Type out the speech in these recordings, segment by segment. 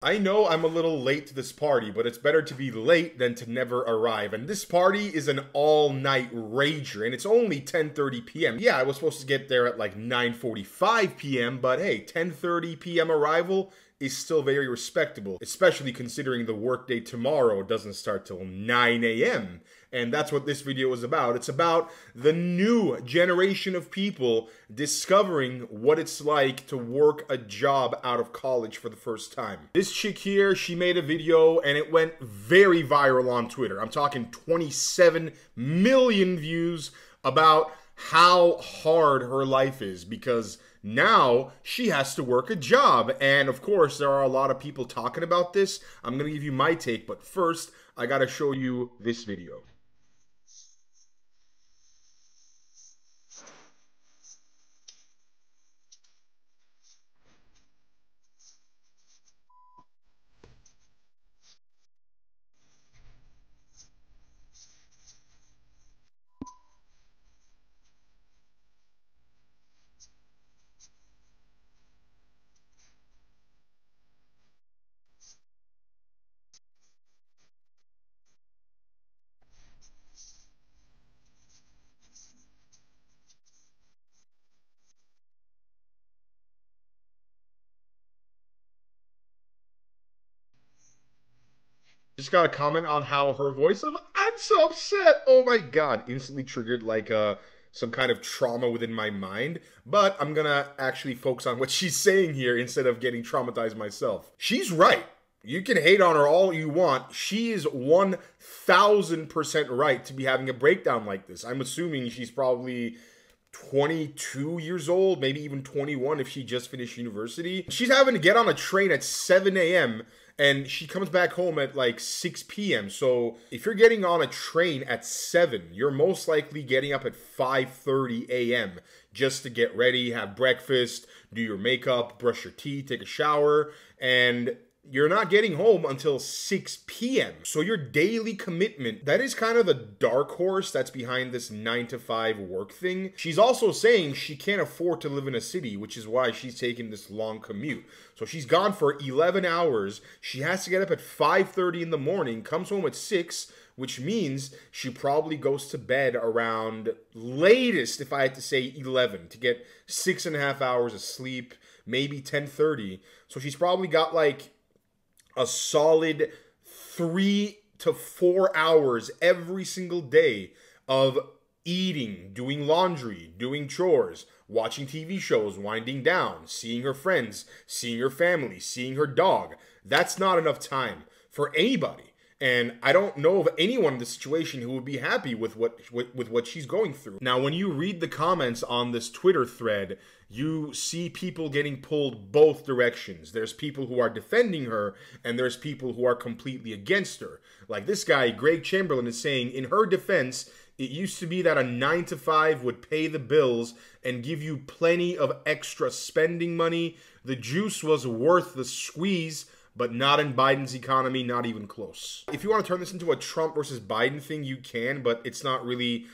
I know I'm a little late to this party, but it's better to be late than to never arrive. And this party is an all-night rager, and it's only 10:30 p.m. Yeah, I was supposed to get there at like 9:45 p.m., but hey, 10:30 p.m. arrival is still very respectable, especially considering the workday tomorrow doesn't start till 9 a.m. And that's what this video is about. It's about the new generation of people discovering what it's like to work a job out of college for the first time. This chick here, she made a video and it went very viral on Twitter. I'm talking 27 million views about how hard her life is because now she has to work a job. And of course, there are a lot of people talking about this. I'm going to give you my take, but first, I got to show you this video. Just got a comment on how her voice. I'm so upset. Oh my god! Instantly triggered like some kind of trauma within my mind. But I'm gonna actually focus on what she's saying here instead of getting traumatized myself. She's right. You can hate on her all you want. She is 1000% right to be having a breakdown like this. I'm assuming she's probably 22 years old, maybe even 21 if she just finished university. She's having to get on a train at 7 a.m. and she comes back home at like 6 p.m. So if you're getting on a train at 7, you're most likely getting up at 5:30 a.m. just to get ready, have breakfast, do your makeup, brush your teeth, take a shower, and you're not getting home until 6 p.m. So your daily commitment, that is kind of the dark horse that's behind this 9-to-5 work thing. She's also saying she can't afford to live in a city, which is why she's taking this long commute. So she's gone for 11 hours. She has to get up at 5:30 in the morning, comes home at 6, which means she probably goes to bed around latest, if I had to say 11, to get 6.5 hours of sleep, maybe 10:30. So she's probably got like a solid 3 to 4 hours every single day of eating, doing laundry, doing chores, watching TV shows, winding down, seeing her friends, seeing her family, seeing her dog. That's not enough time for anybody. And I don't know of anyone in this situation who would be happy with what she's going through. Now, when you read the comments on this Twitter thread, you see people getting pulled both directions. There's people who are defending her, and there's people who are completely against her. Like this guy, Greg Chamberlain, is saying, in her defense, it used to be that a 9-to-5 would pay the bills and give you plenty of extra spending money. The juice was worth the squeeze, but not in Biden's economy, not even close. If you want to turn this into a Trump versus Biden thing, you can, but it's not really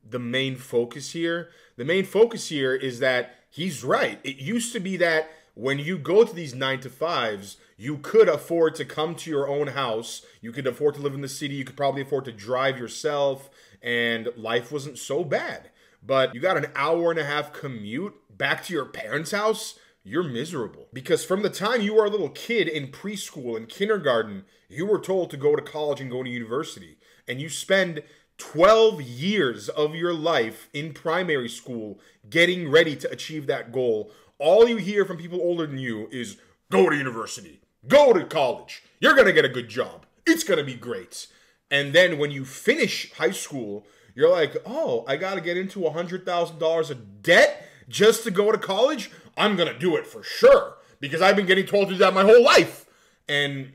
the main focus here. The main focus here is that he's right. It used to be that when you go to these 9-to-5s, you could afford to come to your own house. You could afford to live in the city. You could probably afford to drive yourself, and life wasn't so bad. But you got an hour-and-a-half commute back to your parents' house, you're miserable. Because from the time you were a little kid in preschool and kindergarten, you were told to go to college and go to university. And you spend 12 years of your life in primary school getting ready to achieve that goal. All you hear from people older than you is, go to university, go to college, you're gonna get a good job, it's gonna be great. And then when you finish high school, you're like, oh, I gotta get into $100,000 of debt just to go to college? I'm gonna do it for sure, because I've been getting told to do that my whole life. And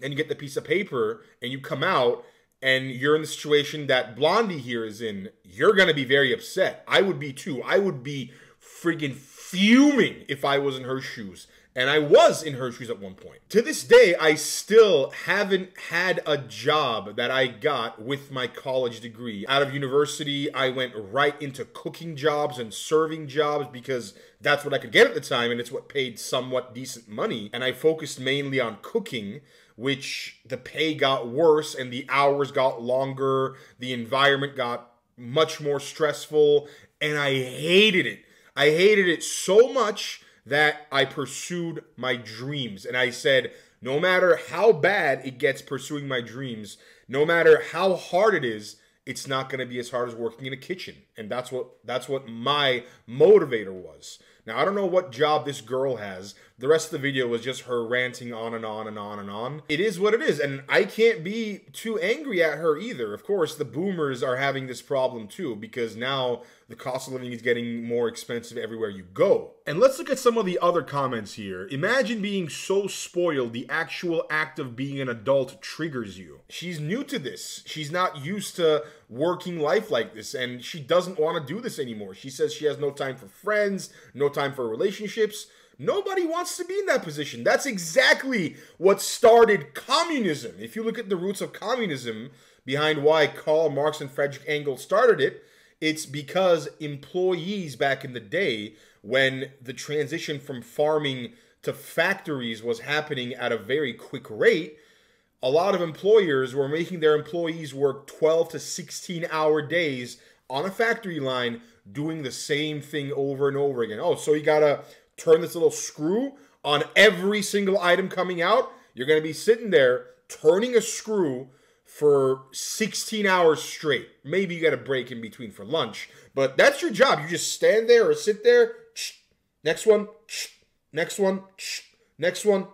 you get the piece of paper, and you come out, and you're in the situation that Blondie here is in. You're gonna be very upset. I would be too. I would be freaking fuming if I was in her shoes. And I was in her shoes at one point. To this day, I still haven't had a job that I got with my college degree. Out of university, I went right into cooking jobs and serving jobs because that's what I could get at the time, and it's what paid somewhat decent money. And I focused mainly on cooking, which the pay got worse and the hours got longer. The environment got much more stressful, and I hated it. I hated it so much that I pursued my dreams. And I said, no matter how bad it gets pursuing my dreams, no matter how hard it is, it's not going to be as hard as working in a kitchen. And that's what my motivator was. Now, I don't know what job this girl has. The rest of the video was just her ranting on and on and on and on. It is what it is, and I can't be too angry at her either. Of course, the boomers are having this problem too, because now the cost of living is getting more expensive everywhere you go. And let's look at some of the other comments here. Imagine being so spoiled, the actual act of being an adult triggers you. She's new to this. She's not used to working life like this, and she doesn't want to do this anymore. She says she has no time for friends, no time for relationships. Nobody wants to be in that position. That's exactly what started communism. If you look at the roots of communism, behind why Karl Marx and Friedrich Engels started it, it's because employees back in the day, when the transition from farming to factories was happening at a very quick rate, a lot of employers were making their employees work 12 to 16-hour days on a factory line doing the same thing over and over again. Oh, so you gotta turn this little screw on every single item coming out? You're gonna be sitting there turning a screw for 16 hours straight. Maybe you got a break in between for lunch, but that's your job. You just stand there or sit there, next one, next one, next one,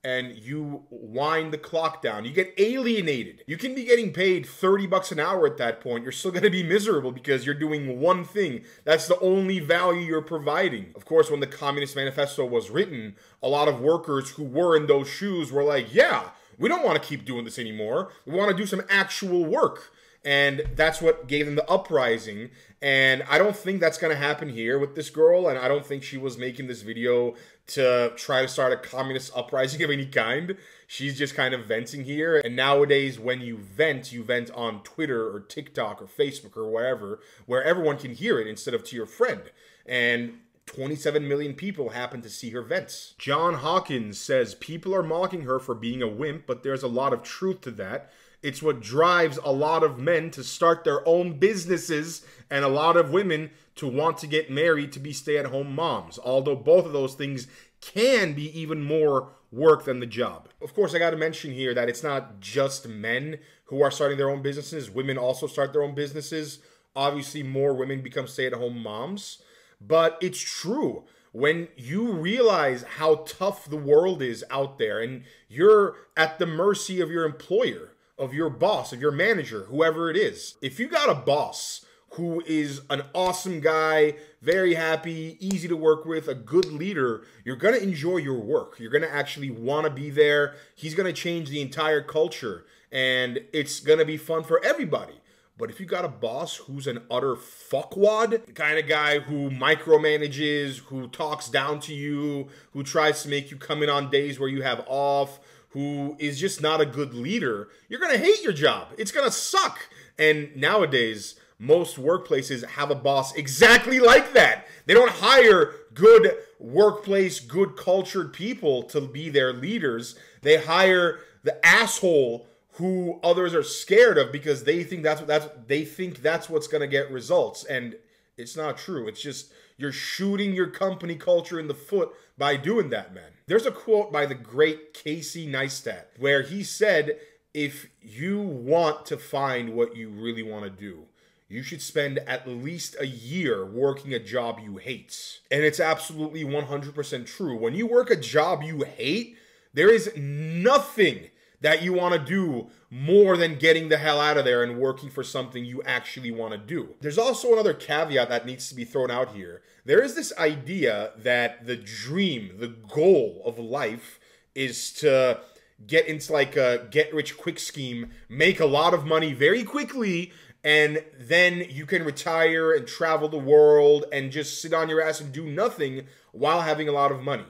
and you wind the clock down. You get alienated. You can be getting paid 30 bucks an hour at that point. You're still gonna be miserable because you're doing one thing. That's the only value you're providing. Of course, when the Communist Manifesto was written, a lot of workers who were in those shoes were like, yeah, we don't want to keep doing this anymore. We want to do some actual work. And that's what gave them the uprising. And I don't think that's going to happen here with this girl. And I don't think she was making this video to try to start a communist uprising of any kind. She's just kind of venting here. And nowadays, when you vent on Twitter or TikTok or Facebook or wherever, where everyone can hear it instead of to your friend. And 27 million people happen to see her vents. John Hawkins says, people are mocking her for being a wimp, but there's a lot of truth to that. It's what drives a lot of men to start their own businesses and a lot of women to want to get married to be stay-at-home moms, although both of those things can be even more work than the job. Of course, I got to mention here that it's not just men who are starting their own businesses. Women also start their own businesses. Obviously, more women become stay-at-home moms. But it's true. When you realize how tough the world is out there and you're at the mercy of your employer, of your boss, of your manager, whoever it is. If you got a boss who is an awesome guy, very happy, easy to work with, a good leader, you're going to enjoy your work. You're going to actually want to be there. He's going to change the entire culture and it's going to be fun for everybody. But if you got a boss who's an utter fuckwad, the kind of guy who micromanages, who talks down to you, who tries to make you come in on days where you have off, who is just not a good leader, you're going to hate your job. It's going to suck. And nowadays, most workplaces have a boss exactly like that. They don't hire good workplace, good cultured people to be their leaders. They hire the asshole who others are scared of because they think that's what's going to get results. And it's not true. It's just you're shooting your company culture in the foot by doing that, man. There's a quote by the great Casey Neistat where he said, if you want to find what you really want to do, you should spend at least a year working a job you hate. And it's absolutely 100% true. When you work a job you hate, there is nothing that you want to do more than getting the hell out of there and working for something you actually want to do. There's also another caveat that needs to be thrown out here. There is this idea that the dream, the goal of life is to get into like a get-rich-quick scheme, make a lot of money very quickly, and then you can retire and travel the world and just sit on your ass and do nothing while having a lot of money.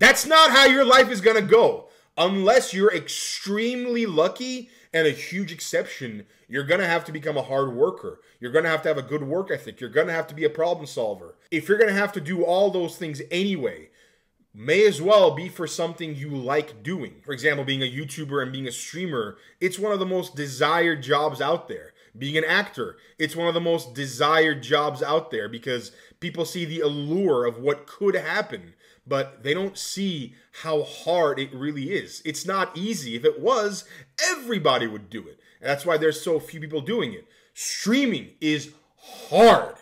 That's not how your life is gonna go. Unless you're extremely lucky, and a huge exception, you're gonna have to become a hard worker. You're gonna have to have a good work ethic. You're gonna have to be a problem solver. If you're gonna have to do all those things anyway, may as well be for something you like doing. For example, being a YouTuber and being a streamer, it's one of the most desired jobs out there. Being an actor, it's one of the most desired jobs out there because people see the allure of what could happen, but they don't see how hard it really is. It's not easy. If it was, everybody would do it. And that's why there's so few people doing it. Streaming is hard.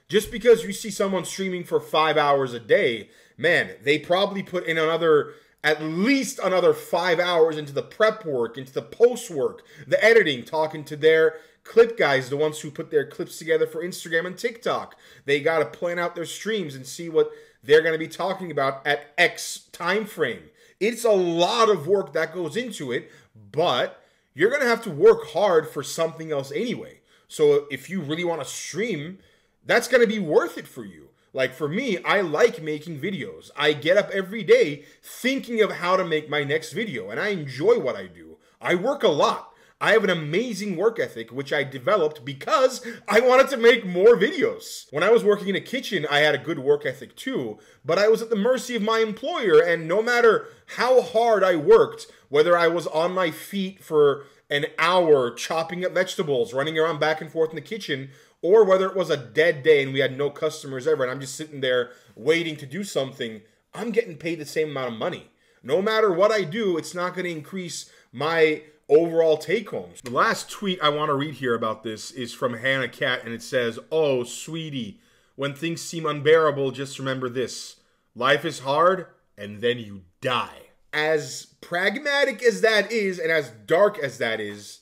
Just because you see someone streaming for 5 hours a day, man, they probably put in at least another 5 hours into the prep work, into the post work, the editing, talking to their clip guys, the ones who put their clips together for Instagram and TikTok. They got to plan out their streams and see what they're going to be talking about at X time frame. It's a lot of work that goes into it, but you're going to have to work hard for something else anyway. So if you really want to stream, that's going to be worth it for you. Like for me, I like making videos. I get up every day thinking of how to make my next video, and I enjoy what I do. I work a lot. I have an amazing work ethic, which I developed because I wanted to make more videos. When I was working in a kitchen, I had a good work ethic too, but I was at the mercy of my employer, and no matter how hard I worked, whether I was on my feet for an hour chopping up vegetables, running around back and forth in the kitchen, or whether it was a dead day and we had no customers ever and I'm just sitting there waiting to do something, I'm getting paid the same amount of money. No matter what I do, it's not going to increase my overall take-homes. The last tweet I want to read here about this is from Hannah Cat, and it says, "Oh, sweetie, when things seem unbearable, just remember this. Life is hard, and then you die." As pragmatic as that is, and as dark as that is,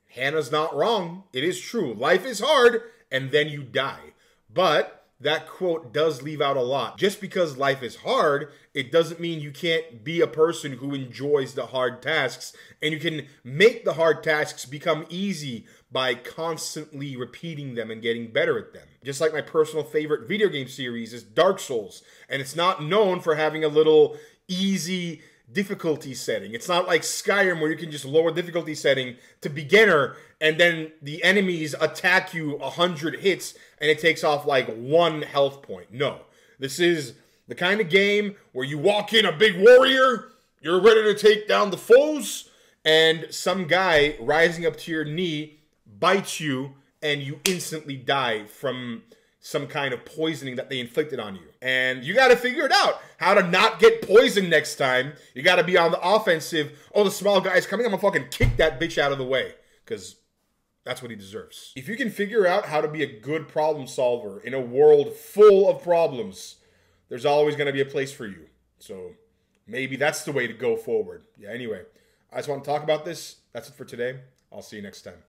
Hannah's not wrong. It is true. Life is hard, and then you die. But that quote does leave out a lot. Just because life is hard, it doesn't mean you can't be a person who enjoys the hard tasks, and you can make the hard tasks become easy by constantly repeating them and getting better at them. Just like my personal favorite video game series is Dark Souls, and it's not known for having a little easy difficulty setting. It's not like Skyrim where you can just lower difficulty setting to beginner and then the enemies attack you 100 hits and it takes off like 1 health point. No. This is the kind of game where you walk in a big warrior, you're ready to take down the foes, and some guy rising up to your knee bites you and you instantly die from some kind of poisoning that they inflicted on you. And you got to figure it out. How to not get poisoned next time. You got to be on the offensive. Oh, the small guy's coming. I'm going to fucking kick that bitch out of the way. Because that's what he deserves. If you can figure out how to be a good problem solver in a world full of problems, there's always going to be a place for you. So maybe that's the way to go forward. Yeah, anyway. I just want to talk about this. That's it for today. I'll see you next time.